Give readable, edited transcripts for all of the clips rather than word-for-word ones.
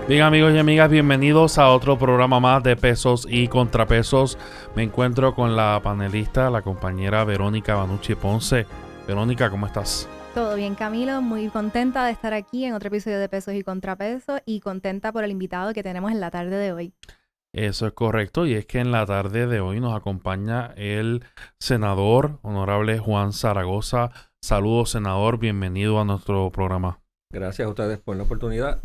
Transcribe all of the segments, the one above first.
Bien, amigos y amigas, bienvenidos a otro programa más de Pesos y Contrapesos. Me encuentro con la panelista, la compañera Verónica Banucci Ponce. Verónica, ¿cómo estás? Todo bien, Camilo. Muy contenta de estar aquí en otro episodio de Pesos y Contrapesos y contenta por el invitado que tenemos en la tarde de hoy. Eso es correcto, y es que en la tarde de hoy nos acompaña el senador honorable Juan Zaragoza. Saludos, senador, bienvenido a nuestro programa. Gracias a ustedes por la oportunidad.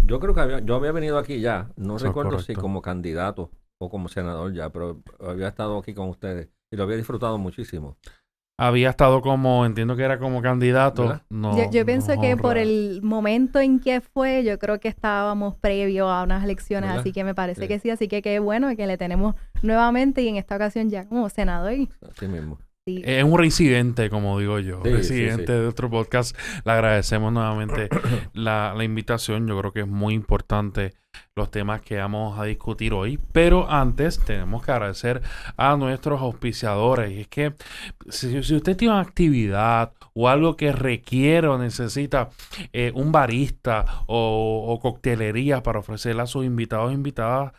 Yo creo que yo había venido aquí ya, no Eso es recuerdo si correcto. como candidato o como senador ya, pero había estado aquí con ustedes y lo había disfrutado muchísimo. Había estado como, entiendo que era como candidato. ¿Verdad? Yo pienso que por honra. el momento en que fue, yo creo que estábamos previo a unas elecciones, ¿Verdad? así que me parece Sí. que sí, así que qué bueno que le tenemos nuevamente y en esta ocasión ya como senador. Así mismo. Sí. Es un reincidente, como digo yo, Sí, residente sí. de otro podcast. Le agradecemos nuevamente la invitación. Yo creo que es muy importante los temas que vamos a discutir hoy. Pero antes tenemos que agradecer a nuestros auspiciadores. Y es que si usted tiene una actividad o algo que requiere o necesita un barista o coctelería para ofrecerle a sus invitados e invitadas,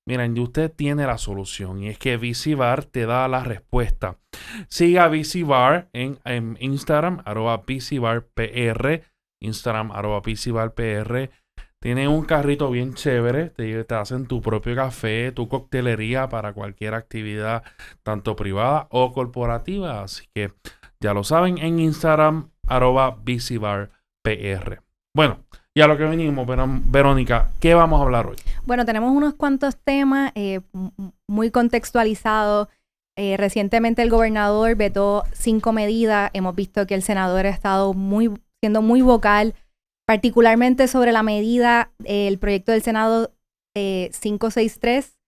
miren, usted tiene la solución. Y es que VisiBar te da la respuesta. Siga a VisiBar en Instagram, @VisiBarPR. Instagram, @VisiBarPR. Tienen un carrito bien chévere. Te hacen tu propio café, tu coctelería para cualquier actividad, tanto privada o corporativa. Así que ya lo saben, en Instagram, @VisiBarPR. Bueno, y a lo que venimos, Verónica, ¿qué vamos a hablar hoy? Bueno, tenemos unos cuantos temas muy contextualizados. Recientemente el gobernador vetó 5 medidas. Hemos visto que el senador ha estado siendo muy vocal, particularmente sobre la medida, el proyecto del Senado 563,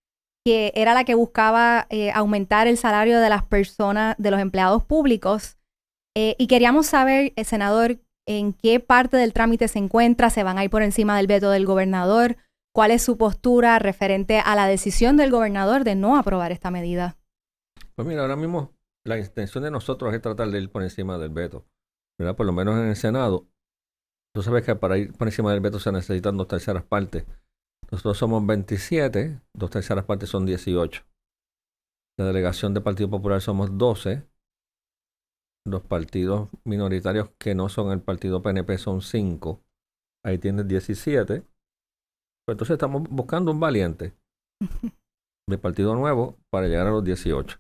que era la que buscaba aumentar el salario de las personas, de los empleados públicos. Y queríamos saber, senador, en qué parte del trámite se encuentra, se van a ir por encima del veto del gobernador, cuál es su postura referente a la decisión del gobernador de no aprobar esta medida. Pues mira, ahora mismo la intención de nosotros es tratar de ir por encima del veto, ¿verdad? Por lo menos en el Senado. Tú sabes que para ir por encima del veto se necesitan 2/3 partes. Nosotros somos 27, 2/3 partes son 18. La delegación del Partido Popular somos 12. Los partidos minoritarios que no son el partido PNP son 5. Ahí tienes 17. Pues entonces estamos buscando un valiente del Partido Nuevo para llegar a los 18.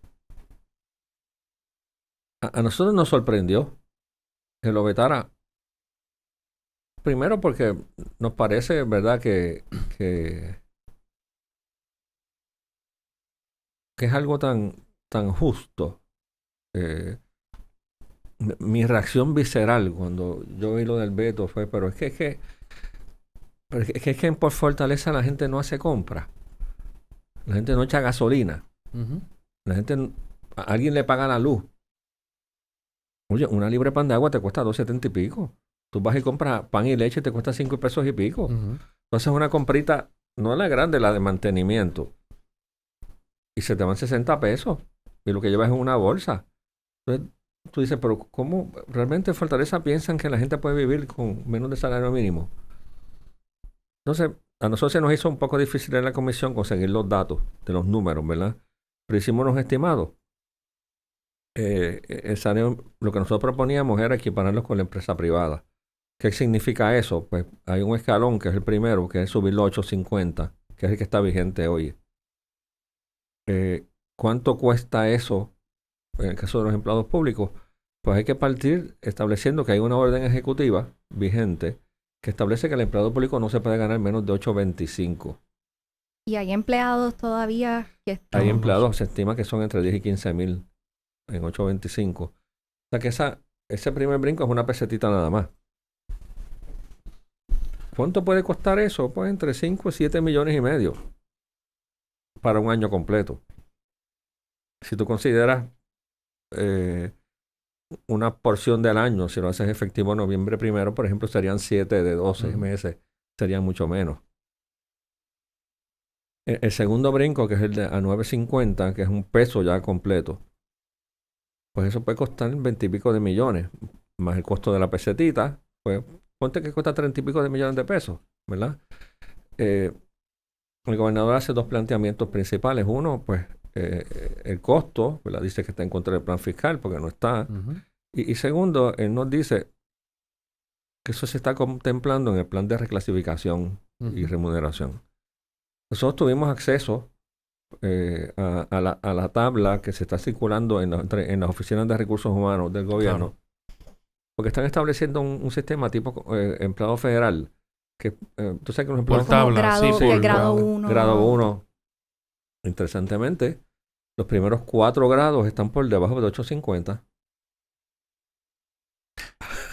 A nosotros nos sorprendió que lo vetara. Primero porque nos parece, ¿verdad?, que es algo tan justo. Mi reacción visceral cuando yo vi lo del veto fue, pero es que por fortaleza la gente no hace compra. La gente no echa gasolina. La gente, a alguien le paga la luz. Oye, una libra de pan de agua te cuesta 2.70 y pico. Tú vas y compras pan y leche y te cuesta 5 pesos y pico. Entonces una comprita, no la grande, la de mantenimiento. Y se te van 60 pesos. Y lo que llevas es una bolsa. Entonces tú dices, pero ¿cómo realmente en Fortaleza piensan que la gente puede vivir con menos de salario mínimo? Entonces, a nosotros se nos hizo un poco difícil en la comisión conseguir los datos de los números, ¿verdad? Pero hicimos unos estimados. El salario, lo que nosotros proponíamos era equipararlos con la empresa privada. ¿Qué significa eso? Pues hay un escalón que es el primero, que es subirlo a 8.50, que es el que está vigente hoy. ¿Cuánto cuesta eso en el caso de los empleados públicos? Pues hay que partir estableciendo que hay una orden ejecutiva vigente que establece que el empleado público no se puede ganar menos de 8.25. ¿Y hay empleados todavía que están? Hay empleados, se estima que son entre 10 y 15 mil en 8.25. O sea que ese primer brinco es una pesetita nada más. ¿Cuánto puede costar eso? Pues entre 5 y 7 millones y medio para un año completo. Si tú consideras una porción del año, si lo haces efectivo noviembre 1, por ejemplo, serían 7 de 12 meses, serían mucho menos. El segundo brinco, que es el de a 9.50, que es un peso ya completo, pues eso puede costar 20 y pico de millones, más el costo de la pesetita, pues ponte que cuesta 30 y pico de millones de pesos, ¿verdad? el gobernador hace dos planteamientos principales. Uno, pues, el costo, ¿verdad? Dice que está en contra del plan fiscal porque no está. Ujú. Y segundo, él nos dice que eso se está contemplando en el plan de reclasificación y Ujú. remuneración. Nosotros tuvimos acceso a la tabla que se está circulando en las oficinas de recursos humanos del gobierno, porque están estableciendo un sistema tipo empleado federal, que tú sabes que los Por empleados Como tabla, sí, grado, por que grado grado. 1. grado 1, interesantemente, los primeros 4 grados están por debajo de 850.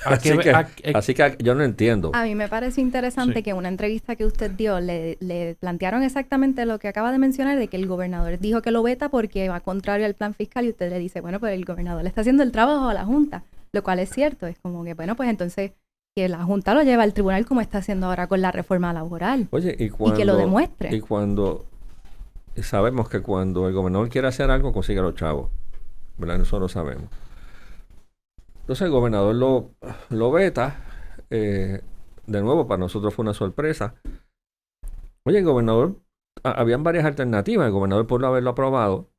¿A qué Así ve- que, a- así que yo no entiendo. A mí me pareció interesante Sí. que en una entrevista que usted dio le plantearon exactamente lo que acaba de mencionar, de que el gobernador dijo que lo veta porque va contrario al plan fiscal y usted le dice, bueno, pues el gobernador le está haciendo el trabajo a la Junta, lo cual es cierto. Es como que, bueno, pues entonces que la Junta lo lleva al tribunal como está haciendo ahora con la reforma laboral Oye, y que lo demuestre. y cuando sabemos que cuando el gobernador quiere hacer algo, consigue a los chavos, ¿verdad? Nosotros lo sabemos. Entonces el gobernador lo veta. De nuevo, para nosotros fue una sorpresa. Oye, el gobernador, habían varias alternativas. El gobernador pudo haberlo aprobado,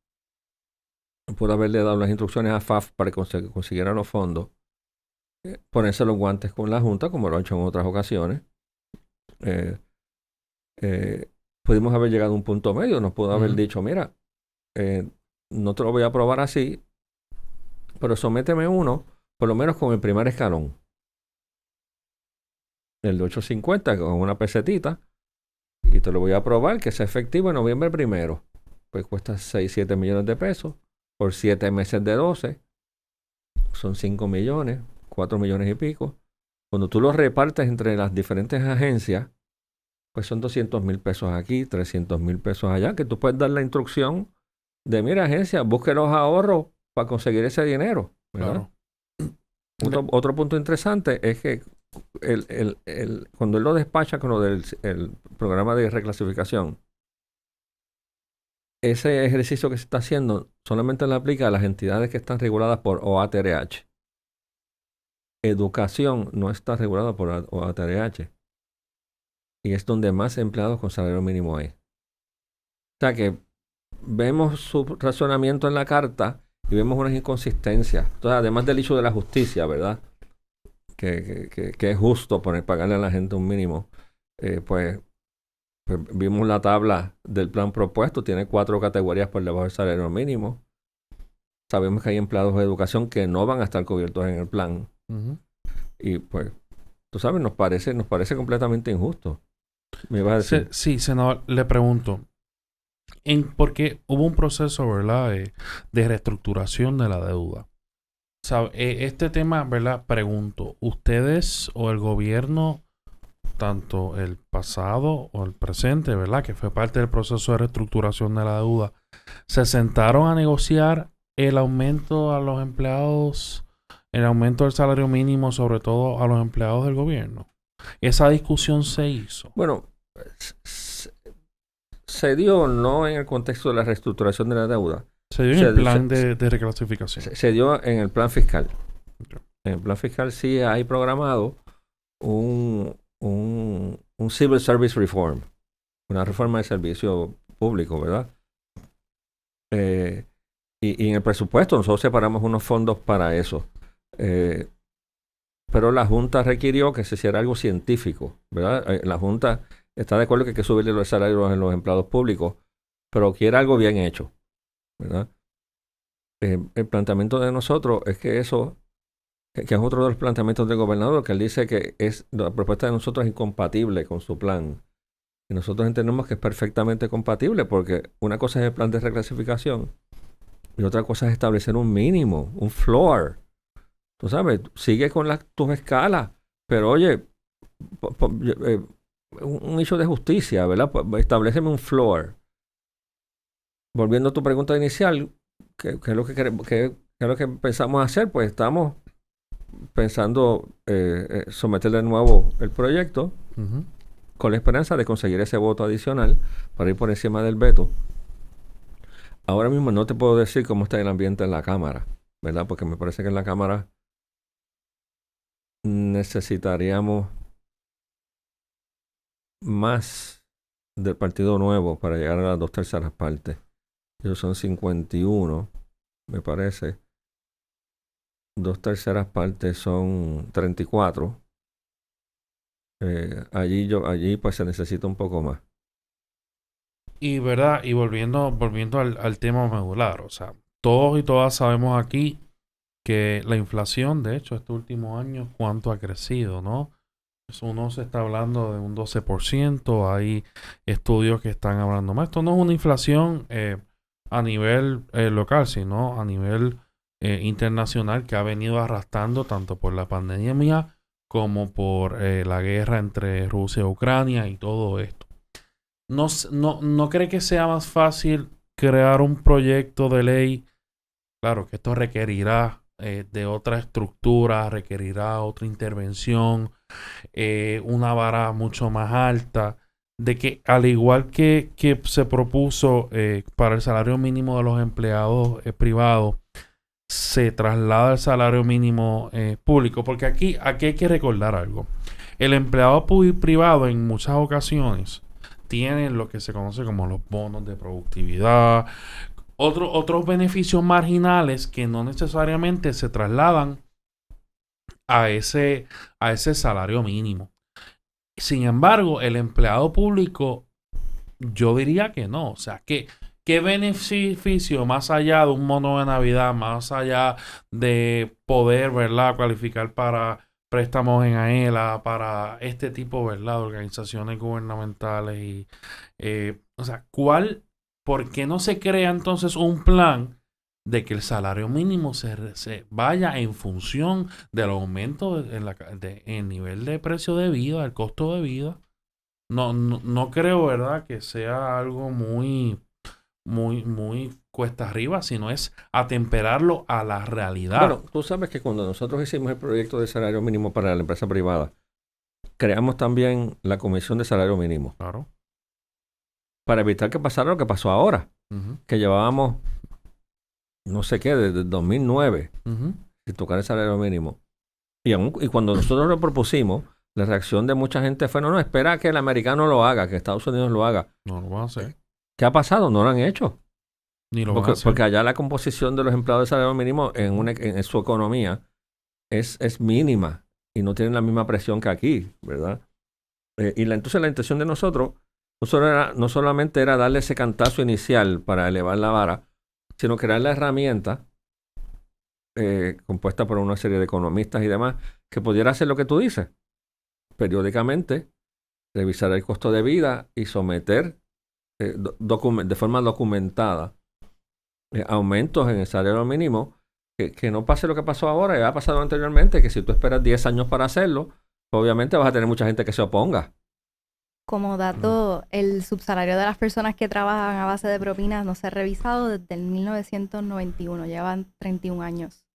pudo haberle dado las instrucciones a FAF para que consiguiera los fondos, ponerse los guantes con la Junta, como lo ha hecho en otras ocasiones. Eh, Pudimos haber llegado a un punto medio, nos pudo haber Ujú. dicho, mira, no te lo voy a aprobar así, pero sométeme uno, por lo menos con el primer escalón. El de 850 con una pesetita, y te lo voy a aprobar que sea efectivo en noviembre 1. Pues cuesta 6, 7 millones de pesos por 7 meses de 12. Son 5 millones, 4 millones y pico. Cuando tú los repartes entre las diferentes agencias, pues son 200,000 pesos aquí, 300,000 pesos allá, que tú puedes dar la instrucción de, mira, agencia, busque los ahorros para conseguir ese dinero, ¿verdad? Claro. Otro punto interesante es que cuando él lo despacha con lo del el programa de reclasificación, ese ejercicio que se está haciendo solamente le aplica a las entidades que están reguladas por OATRH. Educación no está regulada por OATRH. Y es donde más empleados con salario mínimo hay. O sea que vemos su razonamiento en la carta y vemos unas inconsistencias. Entonces, además del hecho de la justicia, ¿verdad? Que es justo pagarle a la gente un mínimo, pues vimos la tabla del plan propuesto, tiene 4 categorías por debajo del salario mínimo. Sabemos que hay empleados de educación que no van a estar cubiertos en el plan. Ujú. Y pues, tú sabes, nos parece completamente injusto. Me ibas a decir. Sí, senador, le pregunto, porque hubo un proceso, ¿verdad?, de reestructuración de la deuda. Este tema, ¿verdad? Pregunto, ¿ustedes o el gobierno, tanto el pasado o el presente, ¿verdad?, que fue parte del proceso de reestructuración de la deuda, se sentaron a negociar el aumento a los empleados, el aumento del salario mínimo, sobre todo a los empleados del gobierno? Esa discusión se hizo. Bueno, se dio no en el contexto de la reestructuración de la deuda. Se dio en Se- el plan se- de reclasificación. Se dio en el plan fiscal. Ok. En el plan fiscal sí hay programado un Civil Service Reform, una reforma de servicio público, ¿verdad? Y en el presupuesto nosotros separamos unos fondos para eso. Pero la Junta requirió que se hiciera algo científico, ¿verdad? La Junta está de acuerdo que hay que subirle los salarios a los empleados públicos, pero quiere algo bien hecho, ¿verdad? El planteamiento de nosotros es que eso, que es otro de los planteamientos del gobernador, que él dice que la propuesta de nosotros es incompatible con su plan. Y nosotros entendemos que es perfectamente compatible, porque una cosa es el plan de reclasificación y otra cosa es establecer un mínimo, un floor. Tú sabes, sigue con tus escalas, pero oye, un hecho de justicia, ¿verdad? Estableceme un floor. Volviendo a tu pregunta inicial, ¿qué es lo qué es lo que pensamos hacer? Pues estamos pensando someter de nuevo el proyecto Ujú. con la esperanza de conseguir ese voto adicional para ir por encima del veto. Ahora mismo no te puedo decir cómo está el ambiente en la Cámara, ¿verdad? Porque me parece que en la Cámara necesitaríamos más del Partido Nuevo para llegar a las 2/3 partes. Ellos son 51, me parece. 2/3 partes son 34. Allí pues se necesita un poco más. Y verdad, y volviendo al tema medular, o sea, todos y todas sabemos aquí que la inflación, de hecho, este último año, cuánto ha crecido, ¿no? Uno se está hablando de un 12%, hay estudios que están hablando más. Esto no es una inflación a nivel local, sino a nivel internacional que ha venido arrastrando tanto por la pandemia como por la guerra entre Rusia y Ucrania y todo esto. ¿No cree que sea más fácil crear un proyecto de ley? Claro que esto requerirá de otra estructura, requerirá otra intervención, una vara mucho más alta, de que al igual que se propuso para el salario mínimo de los empleados privados, se traslada al salario mínimo público, porque aquí hay que recordar algo. El empleado privado en muchas ocasiones tienen lo que se conoce como los bonos de productividad, otros beneficios marginales que no necesariamente se trasladan a ese salario mínimo. Sin embargo, el empleado público, yo diría que no. O sea, ¿qué beneficio más allá de un bono de Navidad, más allá de poder, ¿verdad?, cualificar para préstamos en AELA, para este tipo, ¿verdad?, de organizaciones gubernamentales y, o sea, ¿por qué no se crea entonces un plan de que el salario mínimo se vaya en función del aumento en el nivel de precio de vida, el costo de vida? No creo, ¿verdad?, que sea algo muy cuesta arriba, sino es atemperarlo a la realidad. Bueno, tú sabes que cuando nosotros hicimos el proyecto de salario mínimo para la empresa privada, creamos también la Comisión de Salario Mínimo. Claro. Para evitar que pasara lo que pasó ahora, que llevábamos, no sé qué, desde 2009, sin tocar el salario mínimo. Y cuando nosotros lo propusimos, la reacción de mucha gente fue, no, espera que el americano lo haga, que Estados Unidos lo haga. No lo van a hacer. ¿Qué ha pasado? No lo han hecho. Ni lo van a hacer. Porque allá la composición de los empleados de salario mínimo en su economía es mínima y no tienen la misma presión que aquí, ¿verdad? Entonces la intención de nosotros no solamente era darle ese cantazo inicial para elevar la vara, sino crear la herramienta compuesta por una serie de economistas y demás que pudiera hacer lo que tú dices. Periódicamente revisar el costo de vida y someter de forma documentada aumentos en el salario mínimo, que no pase lo que pasó ahora, ya ha pasado anteriormente, que si tú esperas 10 años para hacerlo, obviamente vas a tener mucha gente que se oponga. Como dato, el subsalario de las personas que trabajan a base de propinas no se ha revisado desde el 1991, llevan 31 años.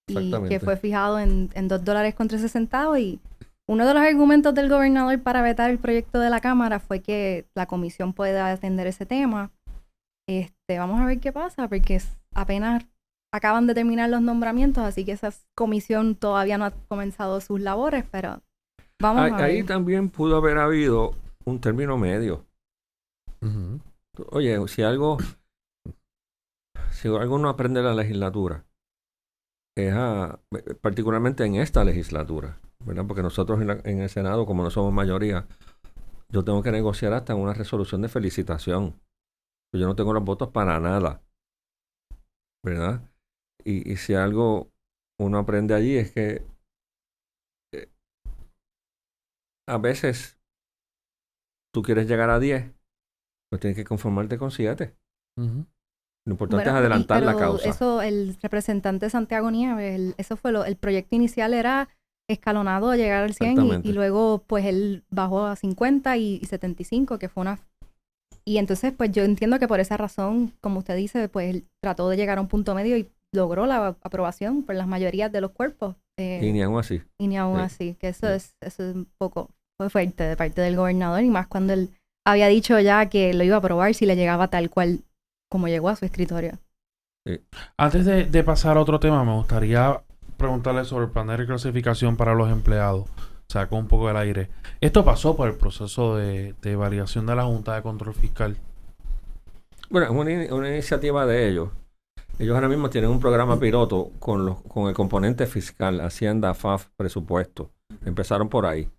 Y que fue fijado en $2.13. Y uno de los argumentos del gobernador para vetar el proyecto de la Cámara fue que la comisión pueda atender ese tema. Vamos a ver qué pasa, porque apenas acaban de terminar los nombramientos, así que esa comisión todavía no ha comenzado sus labores, pero vamos a ver. Ahí también pudo haber habido un término medio. Oye, si algo no aprende la legislatura, particularmente en esta legislatura, ¿verdad? Porque nosotros en el Senado, como no somos mayoría, yo tengo que negociar hasta una resolución de felicitación. Yo no tengo los votos para nada, ¿verdad? Y si algo uno aprende allí es que a veces tú quieres llegar a 10, pues tienes que conformarte con 7. Lo importante es adelantar la causa. Eso, el representante Santiago Nieves, eso fue el proyecto inicial era escalonado a llegar al 100 y luego pues él bajó a 50 y 75, que fue una... Y entonces pues yo entiendo que por esa razón, como usted dice, pues él trató de llegar a un punto medio y logró la aprobación por las mayorías de los cuerpos. Y ni aún así. Y ni aún así, que eso es un poco fue fuerte de parte del gobernador, y más cuando él había dicho ya que lo iba a aprobar si le llegaba tal cual como llegó a su escritorio. Sí. Antes de pasar a otro tema, me gustaría preguntarle sobre el plan de reclasificación para los empleados. sacó un poco del aire. Esto pasó por el proceso de validación de la Junta de Control Fiscal. Bueno, es una iniciativa de ellos. Ellos ahora mismo tienen un programa piloto con el componente fiscal, Hacienda, FAF, presupuesto. Empezaron por ahí.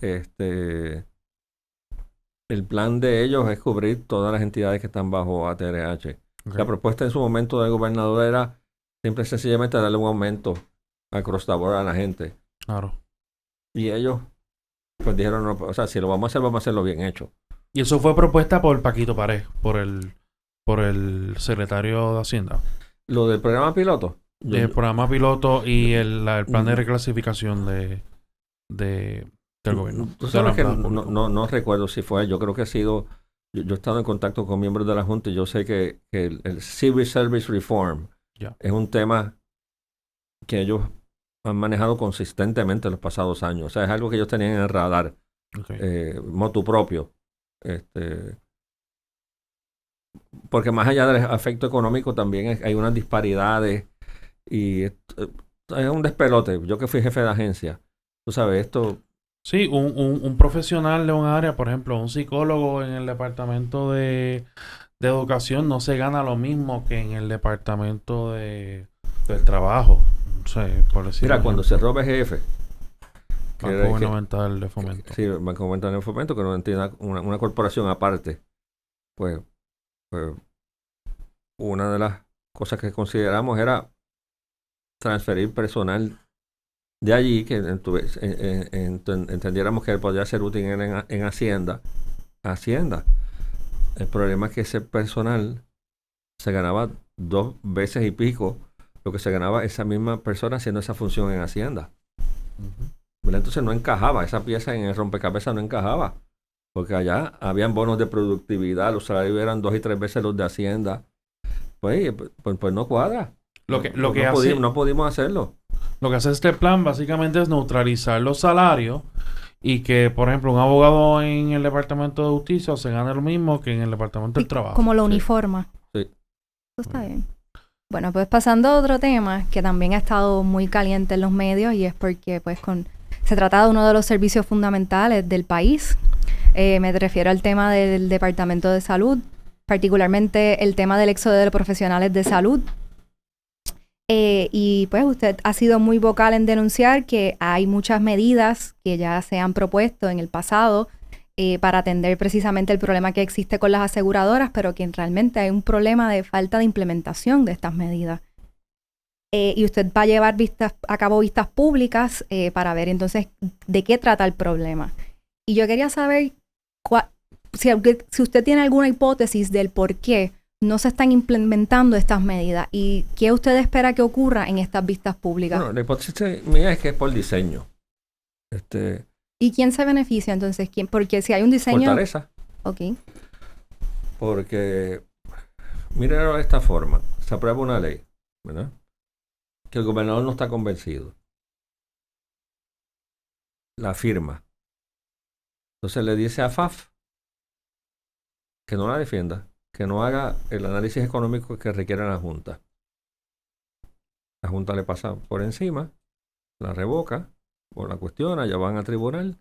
El plan de ellos es cubrir todas las entidades que están bajo ATRH. Okay. La propuesta en su momento del gobernador era simple y sencillamente darle un aumento across the board a la gente. Claro. Y ellos pues dijeron, no, o sea, si lo vamos a hacer, vamos a hacerlo bien hecho. Y eso fue propuesta por Paquito Pared, por el secretario de Hacienda. Lo del programa piloto. El programa piloto y el plan de reclasificación del gobierno. Tú sabes que no recuerdo si fue él. Yo creo que ha sido... Yo he estado en contacto con miembros de la Junta y yo sé que el Civil Service Reform es un tema que ellos han manejado consistentemente en los pasados años. O sea, es algo que ellos tenían en el radar. Okay. Motu propio. Porque más allá del efecto económico también hay unas disparidades y es un despelote. Yo que fui jefe de agencia, tú sabes, esto... Sí, un profesional de un área, por ejemplo, un psicólogo en el departamento de educación no se gana lo mismo que en el departamento del trabajo. No sé, por decirlo. Mira, cuando cerró BGF, Banco Gubernamental de Fomento. Sí, el Banco Gubernamental de Fomento, que no entiende una corporación aparte. Pues una de las cosas que consideramos era transferir personal de allí, que entendiéramos que podía ser útil en Hacienda. El problema es que ese personal se ganaba 2 veces y pico lo que se ganaba esa misma persona haciendo esa función en Hacienda. Entonces no encajaba, esa pieza en el rompecabezas no encajaba, porque allá habían bonos de productividad, los salarios eran 2 y 3 veces los de Hacienda. Pues no cuadra. No pudimos hacerlo. Lo que hace este plan básicamente es neutralizar los salarios y que, por ejemplo, un abogado en el Departamento de Justicia se gane lo mismo que en el Departamento del Trabajo. Como lo uniforma. Sí. Eso está bien. Bueno, pues pasando a otro tema que también ha estado muy caliente en los medios y es porque pues se trata de uno de los servicios fundamentales del país. Me refiero al tema del Departamento de Salud, particularmente el tema del éxodo de profesionales de salud. Y pues usted ha sido muy vocal en denunciar que hay muchas medidas que ya se han propuesto en el pasado para atender precisamente el problema que existe con las aseguradoras, pero que realmente hay un problema de falta de implementación de estas medidas. Y usted va a llevar a cabo vistas públicas para ver entonces de qué trata el problema. Y yo quería saber si usted tiene alguna hipótesis del por qué no se están implementando estas medidas y qué usted espera que ocurra en estas vistas públicas. Bueno, la hipótesis mía es que es por diseño. ¿Y quién se beneficia entonces? ¿Quién? Porque si hay un diseño... Fortaleza. Ok. Porque, mírenlo de esta forma. Se aprueba una ley, ¿verdad? Que el gobernador no está convencido. La firma. Entonces le dice a FAF que no la defienda, que no haga el análisis económico que requiere la Junta. La Junta le pasa por encima, la revoca, o la cuestiona, ya van a tribunal.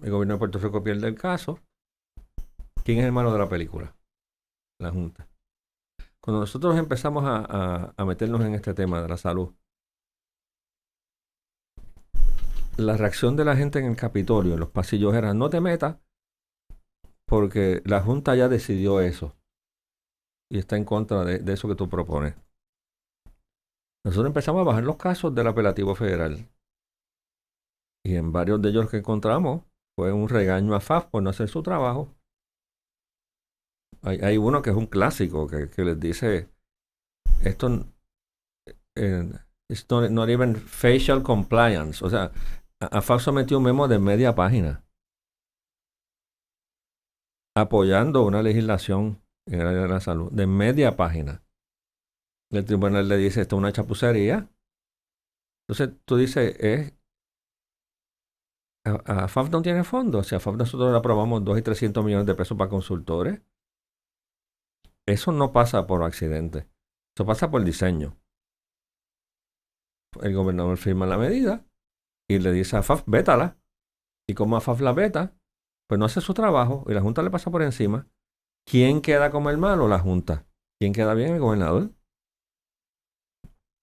El gobierno de Puerto Rico pierde el caso. ¿Quién es el malo de la película? La Junta. Cuando nosotros empezamos a meternos en este tema de la salud, la reacción de la gente en el Capitolio, en los pasillos, era: no te metas, porque la Junta ya decidió eso y está en contra de eso que tú propones. Nosotros empezamos a bajar los casos del apelativo federal y en varios de ellos que encontramos fue un regaño a FAF por no hacer su trabajo. Hay uno que es un clásico que les dice: esto it's not even facial compliance. O sea, a FAF sometió un memo de media página apoyando una legislación en el área de la salud, de media página. El tribunal le dice: esto es una chapucería. Entonces tú dices, a FAF no tiene fondos. Si a FAF nosotros le aprobamos 2 y 300 millones de pesos para consultores, eso no pasa por accidente. Eso pasa por diseño. el gobernador firma la medida y le dice a FAF, vétala. Y como a FAF la veta, pues no hace su trabajo y la Junta le pasa por encima. ¿Quién queda como el malo? La Junta. ¿Quién queda bien? El gobernador.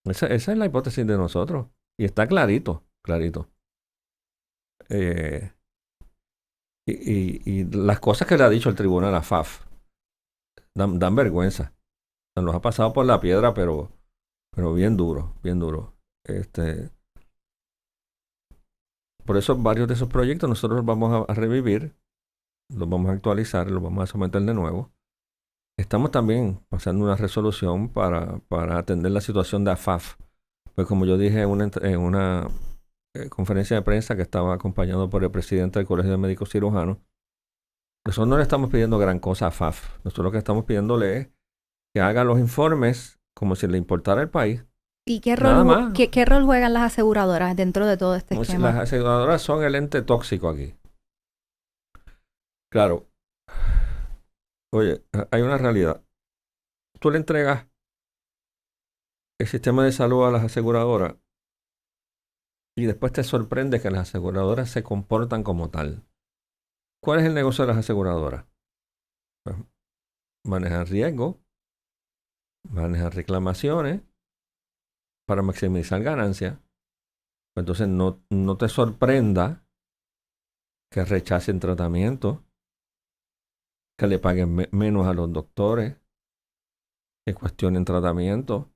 Esa es la hipótesis de nosotros. Y está clarito, clarito. Y las cosas que le ha dicho el tribunal a FAF dan vergüenza. Nos ha pasado por la piedra, pero bien duro, bien duro. Por eso varios de esos proyectos nosotros los vamos a revivir, los vamos a actualizar, los vamos a someter de nuevo. Estamos también pasando una resolución para atender la situación de AFAF. Pues como yo dije en una conferencia de prensa que estaba acompañado por el presidente del Colegio de Médicos Cirujanos, nosotros no le estamos pidiendo gran cosa a AFAF. Nosotros lo que estamos pidiéndole es que haga los informes como si le importara el país. ¿Y qué rol juegan las aseguradoras dentro de todo este esquema? Las aseguradoras son el ente tóxico aquí. Claro. Oye, hay una realidad. Tú le entregas el sistema de salud a las aseguradoras y después te sorprende que las aseguradoras se comportan como tal. ¿Cuál es el negocio de las aseguradoras? Pues, manejar riesgo, manejar reclamaciones para maximizar ganancias. Entonces no te sorprenda que rechacen tratamiento, que le paguen menos a los doctores, que cuestionen tratamiento,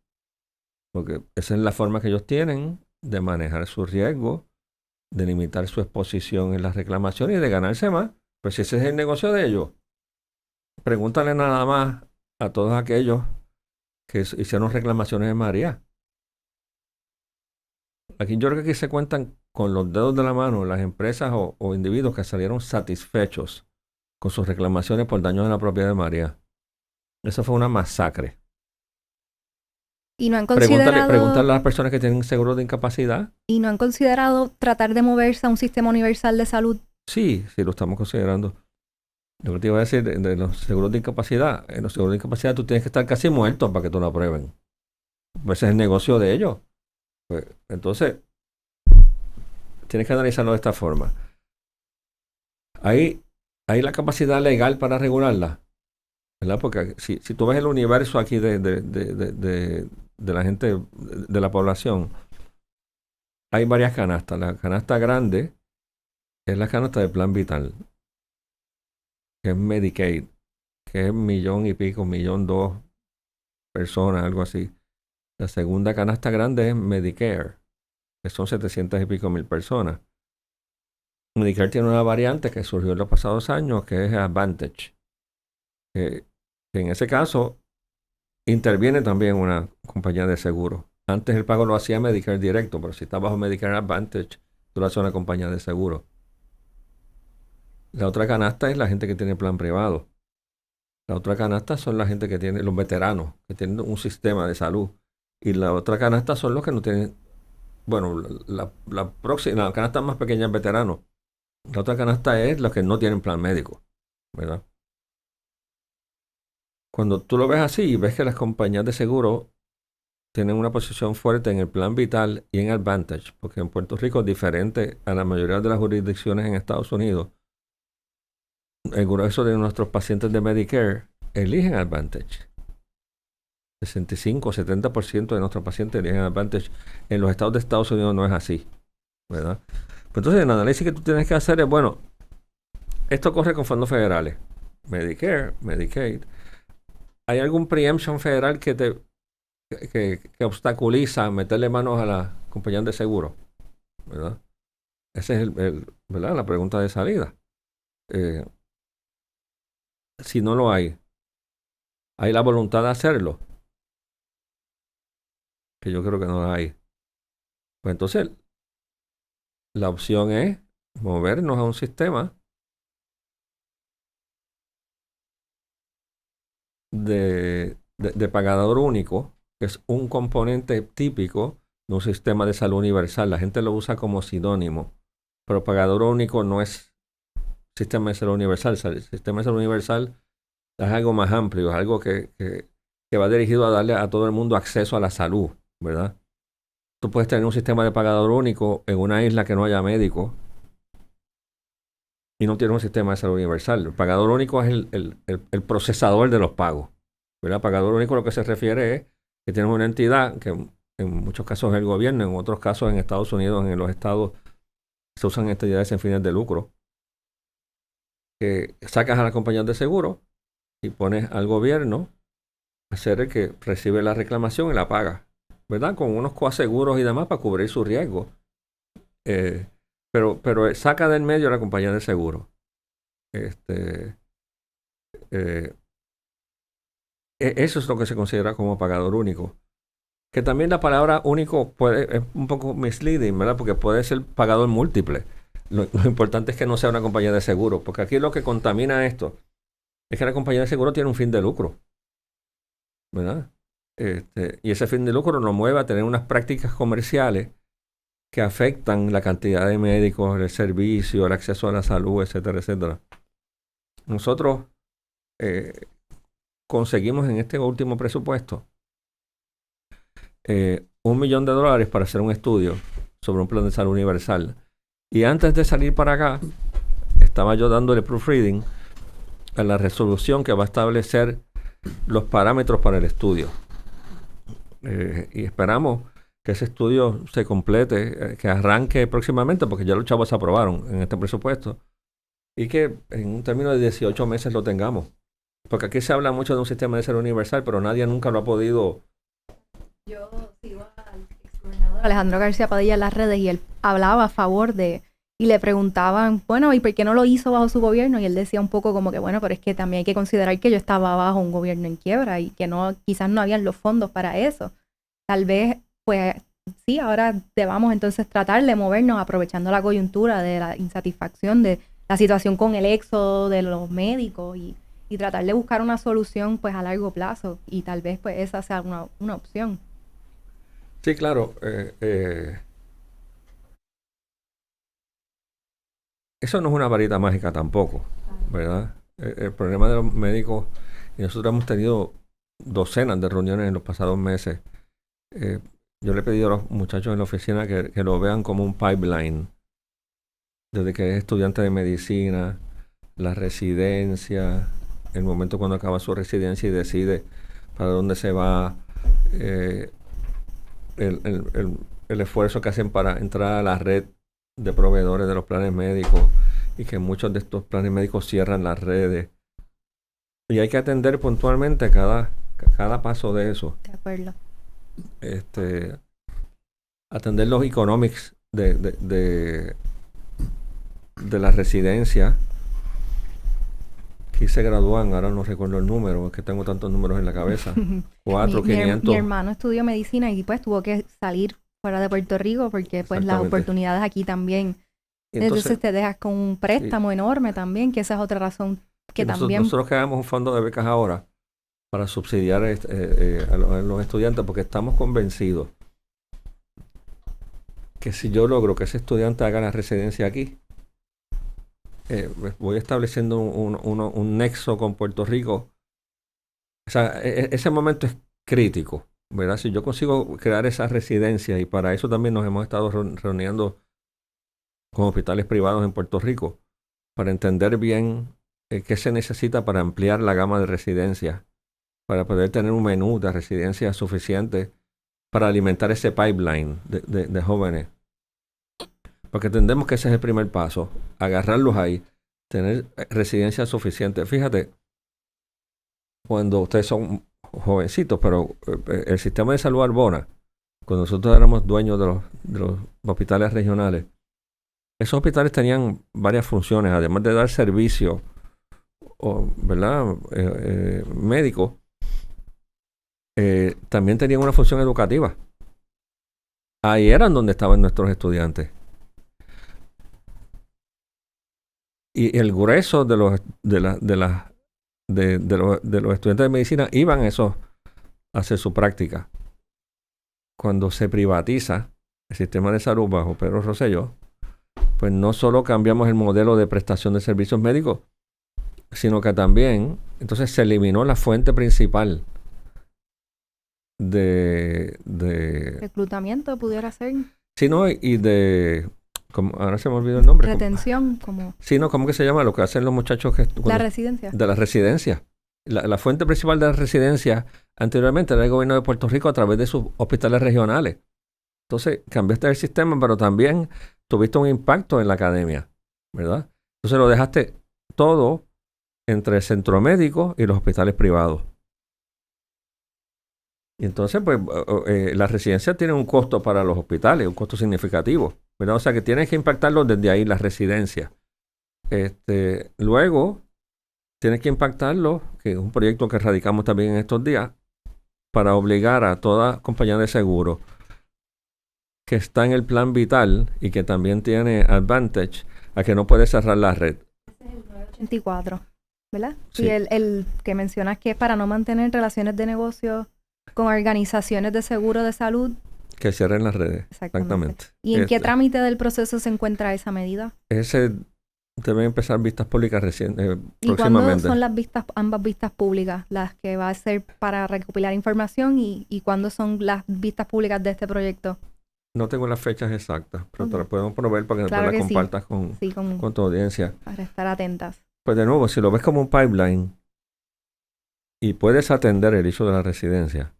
porque esa es la forma que ellos tienen de manejar su riesgo, de limitar su exposición en las reclamaciones y de ganarse más. Pues si ese es el negocio de ellos, pregúntale nada más a todos aquellos que hicieron reclamaciones de María. Aquí yo creo que aquí se cuentan con los dedos de la mano las empresas o individuos que salieron satisfechos con sus reclamaciones por daños a la propiedad de María. Eso fue una masacre. ¿Y no han considerado... Pregúntale a las personas que tienen seguro de incapacidad. ¿Y no han considerado tratar de moverse a un sistema universal de salud? Sí, lo estamos considerando. Lo que te iba a decir de los seguros de incapacidad. En los seguros de incapacidad tú tienes que estar casi muerto para que tú lo aprueben. Ese es el negocio de ellos. Pues, entonces, tienes que analizarlo de esta forma. ¿Hay la capacidad legal para regularla? ¿Verdad? Porque si tú ves el universo aquí de la gente, de la población, hay varias canastas. La canasta grande es la canasta de Plan Vital, que es Medicaid, que es 1,000,000 y pico, 1,200,000 personas, algo así. La segunda canasta grande es Medicare, que son 700 y pico mil personas. Medicare tiene una variante que surgió en los pasados años, que es Advantage. Que en ese caso interviene también una compañía de seguro. Antes el pago lo hacía Medicare directo, pero si está bajo Medicare Advantage, tú lo haces una compañía de seguro. La otra canasta es la gente que tiene plan privado. La otra canasta son la gente que tiene, los veteranos, que tienen un sistema de salud. Y la otra canasta son los que no tienen, bueno, la canasta más pequeña es veteranos. La otra canasta es los que no tienen plan médico, ¿verdad? Cuando tú lo ves así y ves que las compañías de seguro tienen una posición fuerte en el plan vital y en Advantage, porque en Puerto Rico es diferente a la mayoría de las jurisdicciones en Estados Unidos, el grueso de nuestros pacientes de Medicare eligen Advantage. 65 o 70% de nuestros pacientes eligen Advantage. En los estados de Estados Unidos no es así, ¿verdad? Pues entonces el análisis que tú tienes que hacer es, bueno, esto corre con fondos federales. Medicare, Medicaid. ¿Hay algún preemption federal que obstaculiza meterle manos a las compañías de seguro? ¿Verdad? Esa es ¿verdad? La pregunta de salida. Si no lo hay la voluntad de hacerlo, que yo creo que no la hay. Pues entonces, la opción es movernos a un sistema de pagador único, que es un componente típico de un sistema de salud universal. La gente lo usa como sinónimo, pero pagador único no es sistema de salud universal. El sistema de salud universal es algo más amplio, es algo que va dirigido a darle a todo el mundo acceso a la salud, ¿verdad? tú puedes tener un sistema de pagador único en una isla que no haya médico y no tienes un sistema de salud universal. El pagador único es el procesador de los pagos, ¿verdad? Pagador único lo que se refiere es que tienes una entidad que en muchos casos es el gobierno, en otros casos en Estados Unidos, en los estados, se usan entidades sin fines de lucro, que sacas a la compañía de seguro y pones al gobierno a ser el que recibe la reclamación y la paga, ¿verdad? Con unos coaseguros y demás para cubrir su riesgo. Pero saca del medio a la compañía de seguro. Eso es lo que se considera como pagador único. Que también la palabra único es un poco misleading, ¿verdad? Porque puede ser pagador múltiple. Lo importante es que no sea una compañía de seguro, porque aquí lo que contamina esto es que la compañía de seguro tiene un fin de lucro, ¿verdad? Y ese fin de lucro nos mueve a tener unas prácticas comerciales que afectan la cantidad de médicos, el servicio, el acceso a la salud, etcétera, etcétera. Nosotros conseguimos en este último presupuesto $1 millón para hacer un estudio sobre un plan de salud universal. Y antes de salir para acá, estaba yo dándole proofreading a la resolución que va a establecer los parámetros para el estudio. Y esperamos que ese estudio se complete, que arranque próximamente, porque ya los chavos se aprobaron en este presupuesto, y que en un término de 18 meses lo tengamos. Porque aquí se habla mucho de un sistema de salud universal, pero nadie nunca lo ha podido. Yo sigo al exgobernador Alejandro García Padilla en las redes y él hablaba a favor de, y le preguntaban, bueno, ¿y por qué no lo hizo bajo su gobierno? Y él decía un poco como que, bueno, pero es que también hay que considerar que yo estaba bajo un gobierno en quiebra y que no, quizás no habían los fondos para eso. Tal vez, pues, sí, ahora debamos entonces tratar de movernos aprovechando la coyuntura de la insatisfacción de la situación con el éxodo de los médicos y tratar de buscar una solución, pues, a largo plazo. Y tal vez, pues, esa sea una opción. Sí, claro. Eso no es una varita mágica tampoco, ¿verdad? El problema de los médicos, y nosotros hemos tenido docenas de reuniones en los pasados meses. Yo le he pedido a los muchachos en la oficina que lo vean como un pipeline. Desde que es estudiante de medicina, la residencia, el momento cuando acaba su residencia y decide para dónde se va, el esfuerzo que hacen para entrar a la red de proveedores de los planes médicos y que muchos de estos planes médicos cierran las redes. Y hay que atender puntualmente cada paso de eso. De acuerdo. Atender los economics de la residencia. Aquí se gradúan, ahora no recuerdo el número, es que tengo tantos números en la cabeza. 500. Mi hermano estudió medicina y pues tuvo que salir fuera de Puerto Rico porque pues las oportunidades aquí también. Entonces te dejas con un préstamo enorme también, que esa es otra razón que también... Nosotros creamos un fondo de becas ahora para subsidiar a los estudiantes porque estamos convencidos que si yo logro que ese estudiante haga la residencia aquí, voy estableciendo un nexo con Puerto Rico. O sea, ese momento es crítico, ¿verdad? Si yo consigo crear esa residencia, y para eso también nos hemos estado reuniendo con hospitales privados en Puerto Rico, para entender bien qué se necesita para ampliar la gama de residencias, para poder tener un menú de residencias suficiente para alimentar ese pipeline de jóvenes. Porque entendemos que ese es el primer paso, agarrarlos ahí, tener residencias suficientes. Fíjate, cuando ustedes son jovencitos, pero el sistema de salud Arbona, cuando nosotros éramos dueños de los hospitales regionales, esos hospitales tenían varias funciones, además de dar servicio, ¿verdad? Médico, también tenían una función educativa. Ahí eran donde estaban nuestros estudiantes. Y el grueso de los estudiantes de medicina iban a hacer su práctica. Cuando se privatiza el sistema de salud bajo Pedro Rosselló, pues no solo cambiamos el modelo de prestación de servicios médicos, sino que también entonces se eliminó la fuente principal Reclutamiento pudiera ser. Sí, no, y de... ahora se me olvidó el nombre. Retención, como... Sí, no, ¿cómo que se llama? Lo que hacen los muchachos que... La residencia. De la residencia. La fuente principal de la residencia anteriormente era el gobierno de Puerto Rico a través de sus hospitales regionales. Entonces, cambiaste el sistema, pero también tuviste un impacto en la academia, ¿verdad? Entonces lo dejaste todo entre el centro médico y los hospitales privados. Y entonces, pues, la residencia tiene un costo para los hospitales, un costo significativo, ¿verdad? O sea que tienes que impactarlo desde ahí, la residencia. Luego, tienes que impactarlo, que es un proyecto que radicamos también en estos días, para obligar a toda compañía de seguro que está en el plan vital y que también tiene Advantage a que no puede cerrar la red. 84, ¿verdad? Sí. Y el que mencionas que es para no mantener relaciones de negocio con organizaciones de seguro de salud. Que cierren las redes. Exactamente. ¿Y en qué trámite del proceso se encuentra esa medida? Ese deben empezar vistas públicas próximamente. ¿Y cuándo son ambas vistas públicas? Las que va a ser para recopilar información y cuándo son las vistas públicas de este proyecto. No tengo las fechas exactas, pero te las podemos proveer para que claro las que compartas sí. con tu audiencia. Para estar atentas. Pues de nuevo, si lo ves como un pipeline y puedes atender el issue de la residencia,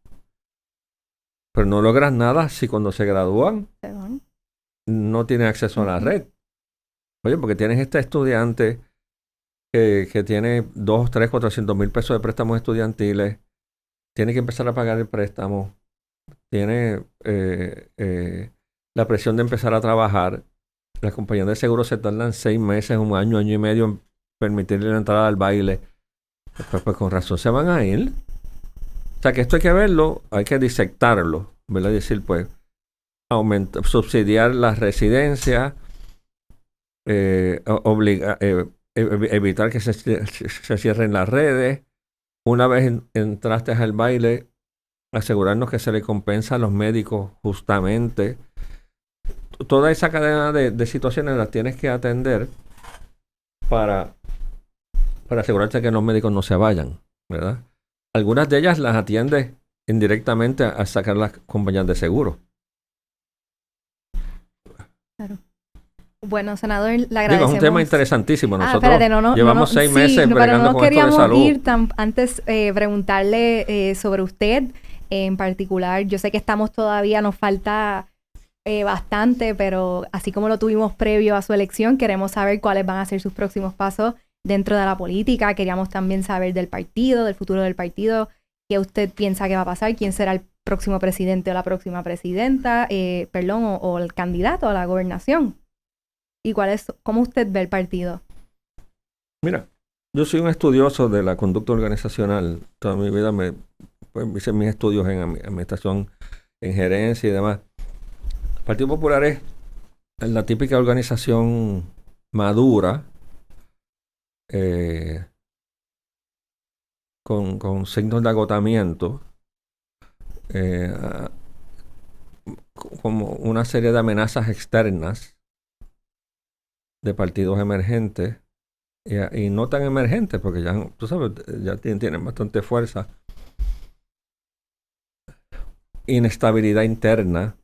pero no logras nada si cuando se gradúan no tienen acceso a la red. Oye, porque tienes este estudiante que tiene 2, 3, 400 mil pesos de préstamos estudiantiles, tiene que empezar a pagar el préstamo, tiene la presión de empezar a trabajar. Las compañías de seguro se tardan 6 meses, 1 año, año y medio en permitirle la entrada al baile. Pues con razón se van a ir. O sea que esto hay que verlo, hay que disectarlo, ¿verdad? Y decir, pues, subsidiar las residencias, evitar que se cierren las redes. Una vez entraste al baile, asegurarnos que se le compensa a los médicos justamente. Toda esa cadena de situaciones las tienes que atender para asegurarte que los médicos no se vayan, ¿verdad? Algunas de ellas las atiendes indirectamente a sacar las compañías de seguro. Claro. Bueno, senador, le agradecemos. Es un tema interesantísimo. Nosotros espérate, llevamos 6 meses bregando con esto de salud. Ir antes preguntarle sobre usted en particular. Yo sé que estamos todavía, nos falta bastante, pero así como lo tuvimos previo a su elección, queremos saber cuáles van a ser sus próximos pasos dentro de la política. Queríamos también saber del partido, del futuro del partido, qué usted piensa que va a pasar, quién será el próximo presidente o la próxima presidenta, o el candidato a la gobernación. ¿Y cómo usted ve el partido? Mira, yo soy un estudioso de la conducta organizacional. Toda mi vida hice mis estudios en administración, en gerencia y demás. El Partido Popular es la típica organización madura, con signos de agotamiento, como una serie de amenazas externas de partidos emergentes y no tan emergentes porque ya, tú sabes, ya tienen bastante fuerza. Inestabilidad interna,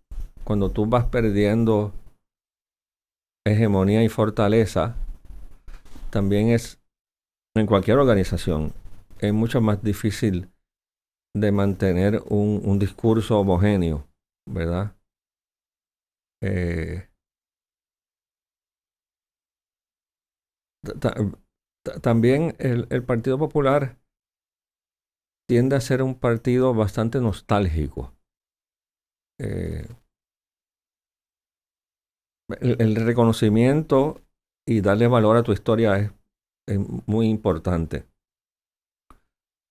cuando tú vas perdiendo hegemonía y fortaleza, también es, en cualquier organización, es mucho más difícil de mantener un discurso homogéneo, ¿verdad? También el Partido Popular tiende a ser un partido bastante nostálgico. El reconocimiento y darle valor a tu historia es muy importante,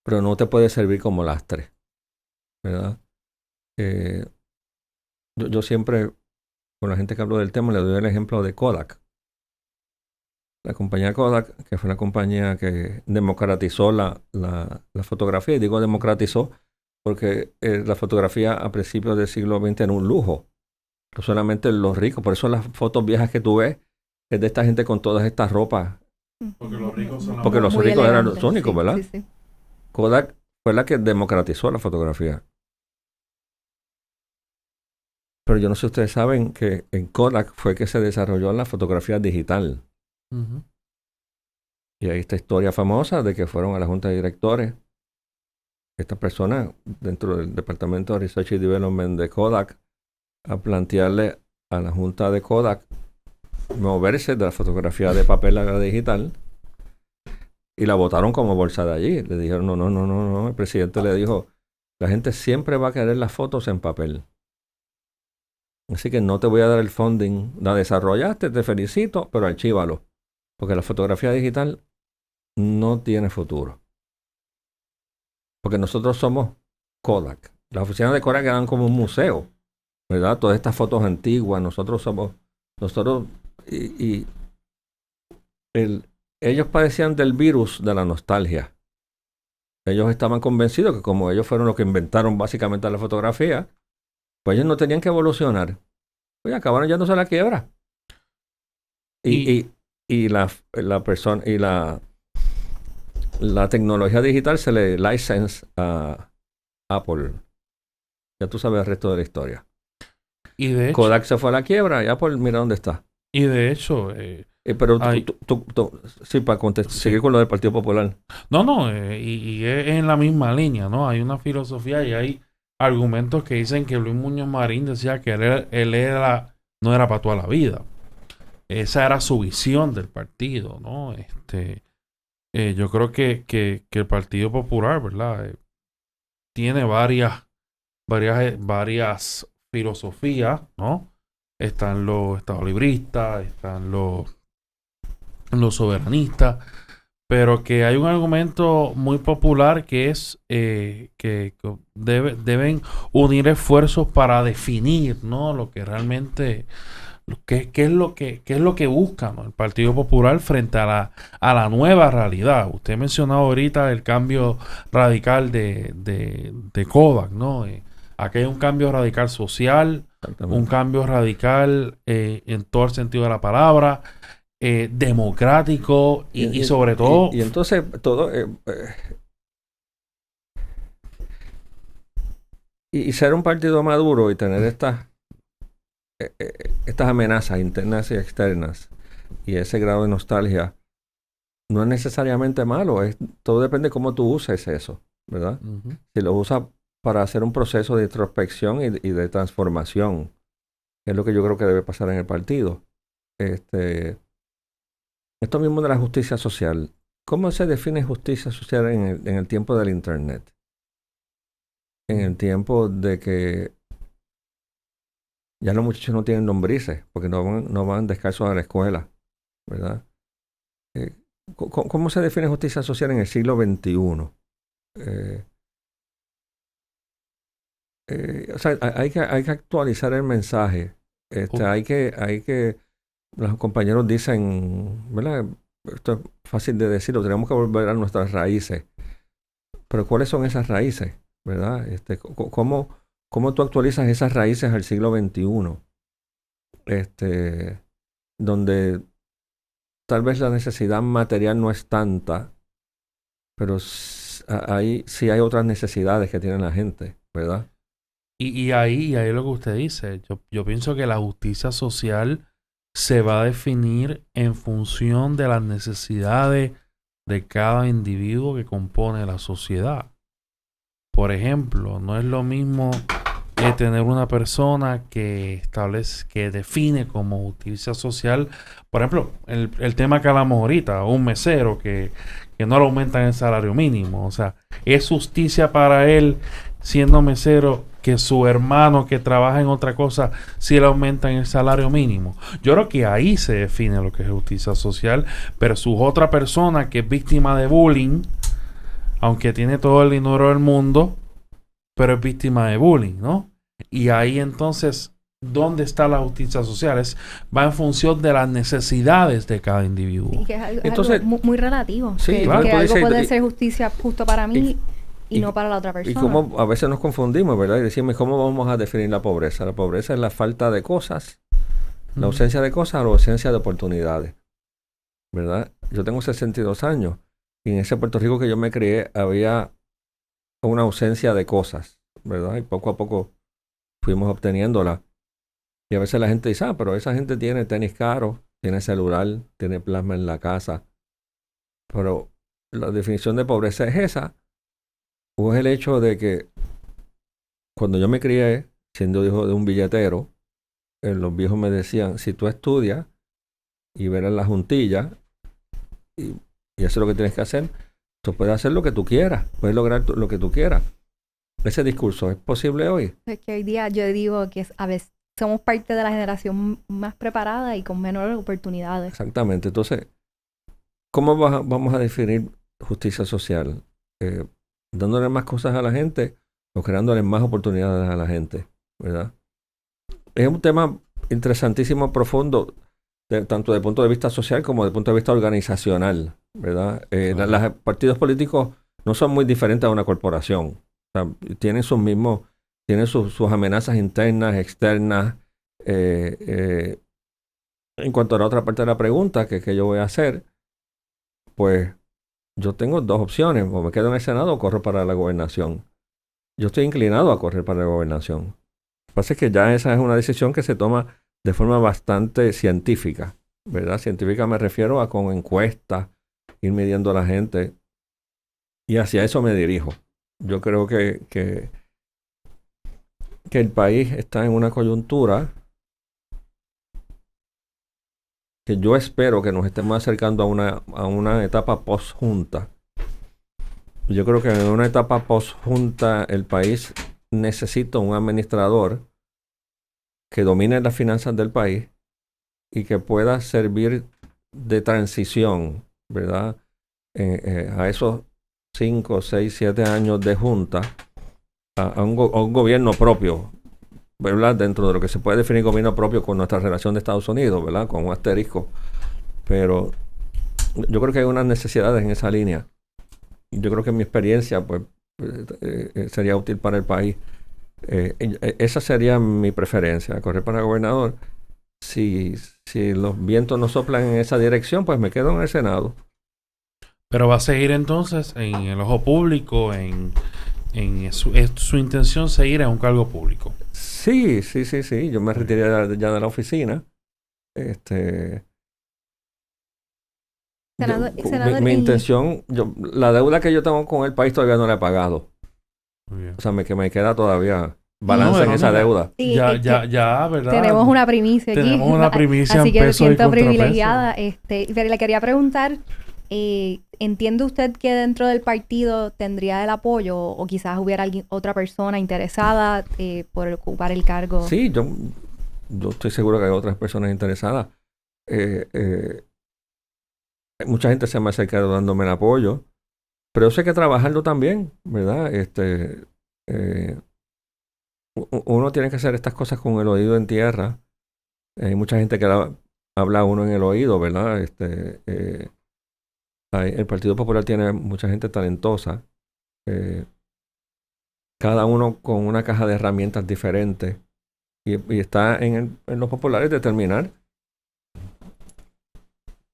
pero no te puede servir como lastre, ¿verdad? Yo siempre, con la gente que hablo del tema, le doy el ejemplo de Kodak. La compañía Kodak, que fue una compañía que democratizó la fotografía, y digo democratizó porque la fotografía a principios del siglo XX era un lujo, no solamente los ricos. Por eso las fotos viejas que tú ves es de esta gente con todas estas ropas. Porque los ricos son porque los ricos eran los únicos, sí, ¿verdad? Sí. Kodak fue la que democratizó la fotografía. Pero yo no sé si ustedes saben que en Kodak fue que se desarrolló la fotografía digital. Ujú. Y hay esta historia famosa de que fueron a la junta de directores. Esta persona dentro del Departamento de Research y Development de Kodak a plantearle a la junta de Kodak moverse de la fotografía de papel a la digital y la botaron como bolsa de allí. Le dijeron, no. El presidente le dijo, la gente siempre va a querer las fotos en papel. Así que no te voy a dar el funding. La desarrollaste, te felicito, pero archívalo. Porque la fotografía digital no tiene futuro. Porque nosotros somos Kodak. Las oficinas de Kodak eran como un museo, ¿verdad? Todas estas fotos antiguas, ellos padecían del virus de la nostalgia. Ellos estaban convencidos que como ellos fueron los que inventaron básicamente la fotografía, pues ellos no tenían que evolucionar. Pues acabaron yéndose a la quiebra. Y la persona y la tecnología digital se le license a Apple. Ya tú sabes el resto de la historia. Y de hecho, Kodak se fue a la quiebra y Apple mira dónde está. y de hecho Pero hay- sí, para seguir con lo del Partido Popular. no, y es en la misma línea, ¿no? Hay una filosofía y hay argumentos que dicen que Luis Muñoz Marín decía que no era para toda la vida. Esa era su visión del partido, ¿no? Yo creo que el Partido Popular, ¿verdad? Tiene varias filosofías, ¿no? Están los estadolibristas, están los soberanistas, pero que hay un argumento muy popular que es que deben unir esfuerzos para definir, ¿no? Lo que realmente qué es lo que busca, ¿no? El Partido Popular frente a la nueva realidad. Usted mencionaba ahorita el cambio radical de Kodak, ¿no? Aquí hay un cambio radical social, un cambio radical en todo el sentido de la palabra, democrático y sobre todo... Y entonces todo... y ser un partido maduro y tener estas amenazas internas y externas y ese grado de nostalgia no es necesariamente malo. Todo depende de cómo tú uses eso, ¿verdad? Ujú. Si lo usas para hacer un proceso de introspección y de transformación, es lo que yo creo que debe pasar en el partido. Esto mismo de la justicia social. ¿Cómo se define justicia social en el tiempo del Internet? En el tiempo de que ya los muchachos no tienen lombrices, porque no van descalzos a la escuela, ¿verdad? ¿Cómo se define justicia social en el siglo XXI? O sea, hay que actualizar el mensaje. Los compañeros dicen, ¿verdad? Esto es fácil de decirlo, tenemos que volver a nuestras raíces. Pero ¿cuáles son esas raíces? ¿Verdad? ¿Cómo tú actualizas esas raíces al siglo XXI? Donde tal vez la necesidad material no es tanta, pero sí hay otras necesidades que tiene la gente, ¿verdad? Y ahí es lo que usted dice. Yo pienso que la justicia social se va a definir en función de las necesidades de cada individuo que compone la sociedad. Por ejemplo, no es lo mismo tener una persona que define como justicia social, por ejemplo, el tema que hablamos ahorita, un mesero que no le aumentan el salario mínimo. O sea, es justicia para él, siendo mesero, que su hermano que trabaja en otra cosa sí le aumentan el salario mínimo. Yo creo que ahí se define lo que es justicia social, versus otra persona que es víctima de bullying, aunque tiene todo el dinero del mundo, pero es víctima de bullying, ¿no? Y ahí entonces, ¿dónde está la justicia social? Va en función de las necesidades de cada individuo. Y que es Entonces, algo muy relativo. sí, que claro, que tú algo dices- puede y- ser justicia justo para mí y y- no para la otra Y persona. cómo a veces nos confundimos, ¿verdad? Y decimos, ¿cómo vamos a definir la pobreza? La pobreza es la falta de cosas, la ausencia de cosas o la ausencia de oportunidades, ¿verdad? Yo tengo 62 años y en ese Puerto Rico que yo me crié había una ausencia de cosas, ¿verdad? Y poco a poco fuimos obteniéndola. Y a veces la gente dice, pero esa gente tiene tenis caro, tiene celular, tiene plasma en la casa. Pero la definición de pobreza es esa. O es el hecho de que cuando yo me crié, siendo hijo de un billetero, los viejos me decían, si tú estudias y verás la juntilla, y eso es lo que tienes que hacer, tú puedes hacer lo que tú quieras, puedes lograr lo que tú quieras. Ese discurso, ¿es posible hoy? Es que hoy día yo digo que a veces somos parte de la generación más preparada y con menores oportunidades. Exactamente. Entonces, ¿cómo vamos a definir justicia social? ¿Dándole más cosas a la gente o creándole más oportunidades a la gente? ¿Verdad? Es un tema interesantísimo, profundo, tanto desde el punto de vista social como desde el punto de vista organizacional, ¿verdad? Los partidos políticos no son muy diferentes a una corporación. O sea, tienen sus amenazas internas, externas. En cuanto a la otra parte de la pregunta que yo voy a hacer, pues yo tengo dos opciones: o me quedo en el Senado o corro para la gobernación. Yo estoy inclinado a correr para la gobernación. Lo que pasa es que ya esa es una decisión que se toma de forma bastante científica, ¿verdad? Científica me refiero a con encuestas, ir midiendo a la gente, y hacia eso me dirijo. Yo creo que el país está en una coyuntura que yo espero que nos estemos acercando a una etapa post-junta. Yo creo que en una etapa post-junta el país necesita un administrador que domine las finanzas del país y que pueda servir de transición, ¿verdad? A esos 5, 6, 7 años de junta a un gobierno propio, ¿verdad? Dentro de lo que se puede definir gobierno propio con nuestra relación de Estados Unidos, ¿verdad? Con un asterisco. Pero yo creo que hay unas necesidades en esa línea. Yo creo que mi experiencia pues sería útil para el país. Esa sería mi preferencia, correr para gobernador. Si los vientos no soplan en esa dirección, pues me quedo en el Senado. Pero va a seguir entonces en el ojo público, es su intención seguir en un cargo público. Sí. Yo me retiré ya de la oficina. Senador, mi intención, la deuda que yo tengo con el país todavía no la he pagado. Muy bien. O sea, me queda todavía balance en esa deuda. Sí, ya, ¿verdad? Tenemos una primicia aquí. Tenemos una primicia así en que me pesos y siento contrapesos. privilegiada. Pero le quería preguntar, ¿entiende usted que dentro del partido tendría el apoyo o quizás hubiera otra persona interesada por ocupar el cargo? Sí, yo estoy seguro que hay otras personas interesadas. Mucha gente se me ha acercado dándome el apoyo, pero eso hay que trabajarlo también, ¿verdad? Uno tiene que hacer estas cosas con el oído en tierra. Hay mucha gente que habla a uno en el oído, ¿verdad? El Partido Popular tiene mucha gente talentosa, cada uno con una caja de herramientas diferentes, y está en los populares determinar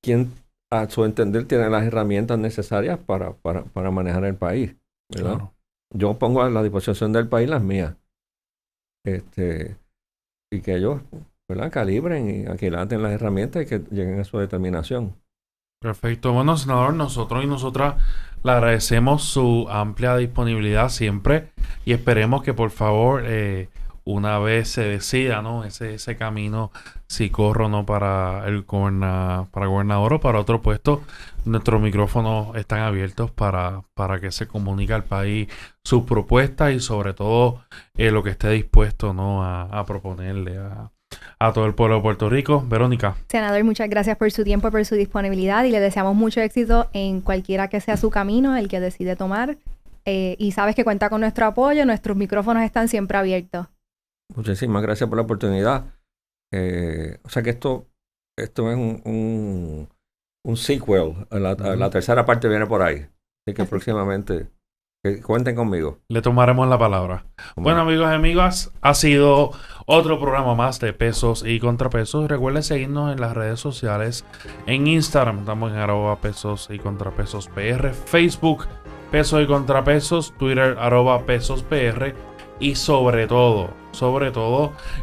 quién a su entender tiene las herramientas necesarias para manejar el país, ¿verdad? Claro. Yo pongo a la disposición del país las mías, y que ellos, ¿verdad?, calibren y aquilaten las herramientas y que lleguen a su determinación. Perfecto. Bueno, senador, nosotros y nosotras le agradecemos su amplia disponibilidad siempre y esperemos que por favor una vez se decida, ¿no?, ese camino, si corro o no para para gobernador o para otro puesto, nuestros micrófonos están abiertos para que se comunique al país sus propuestas y sobre todo lo que esté dispuesto, ¿no?, a proponerle a todo el pueblo de Puerto Rico. Verónica. Senador, muchas gracias por su tiempo, por su disponibilidad y le deseamos mucho éxito en cualquiera que sea su camino, el que decide tomar. Y sabes que cuenta con nuestro apoyo, nuestros micrófonos están siempre abiertos. Muchísimas gracias por la oportunidad. O sea que esto es un sequel. A la tercera parte viene por ahí. Así que próximamente cuenten conmigo. Le tomaremos la palabra. Bueno, amigos y amigas, ha sido otro programa más de Pesos y Contrapesos. Recuerden seguirnos en las redes sociales. En Instagram estamos en @pesos y contrapesos PR, Facebook Pesos y Contrapesos, Twitter @pesos PR. Y sobre todo,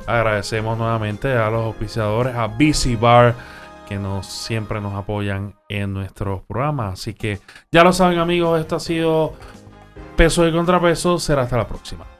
agradecemos nuevamente a los auspiciadores, a BC Bar, que siempre nos apoyan en nuestros programas. Así que ya lo saben, amigos, esto ha sido Peso y Contrapeso. Será hasta la próxima.